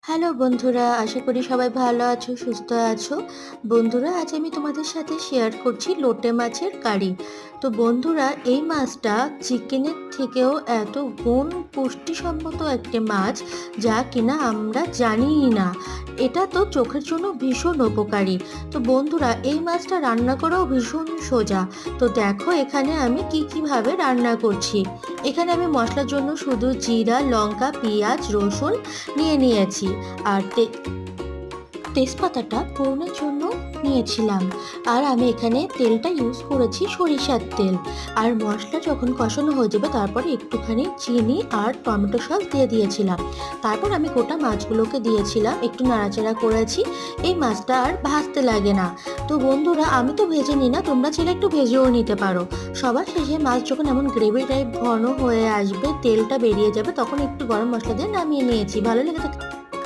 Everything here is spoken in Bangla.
হ্যালো বন্ধুরা, আশা করি সবাই ভালো আছো, সুস্থ আছো। বন্ধুরা, আজ আমি তোমাদের সাথে শেয়ার করছি লোটে মাছের কারি। তো বন্ধুরা, এই মাছটা চিকেনের থেকেও এত গুণ পুষ্টিসম্মত একটি মাছ, যা কিনা আমরা জানিই না। এটা তো চোখের জন্য ভীষণ উপকারী। তো বন্ধুরা, এই মাছটা রান্না করাও ভীষণ সোজা। তো দেখো এখানে আমি কিভাবে রান্না করছি। এখানে আমি মশলার জন্য শুধু জিরা, লঙ্কা, পেঁয়াজ, রসুন নিয়েছি। আর তেজপাতাটা ফোড়নের জন্য নিয়েছিলাম। আর আমি এখানে তেলটা ইউজ করেছি সরিষার তেল। আর মশলা যখন কষানো হয়ে যাবে তারপরে একটুখানি চিনি আর টমেটো সস দিয়ে দিয়েছিলাম। তারপর আমি গোটা মাছগুলোকে দিয়েছিলাম, একটু নাড়াচাড়া করেছি। এই মাছটা আর ভাজতে লাগে না। তো বন্ধুরা, আমি তো ভেজে নিই না, তোমরা চাইলে একটু ভেজেও নিতে পারো। সবার শেষে মাছ যখন এমন গ্রেভি টাইপ ঘন হয়ে আসবে, তেলটা বেরিয়ে যাবে, তখন একটু গরম মশলা দিয়ে নামিয়ে নিয়েছি। ভালো লেগে থাকে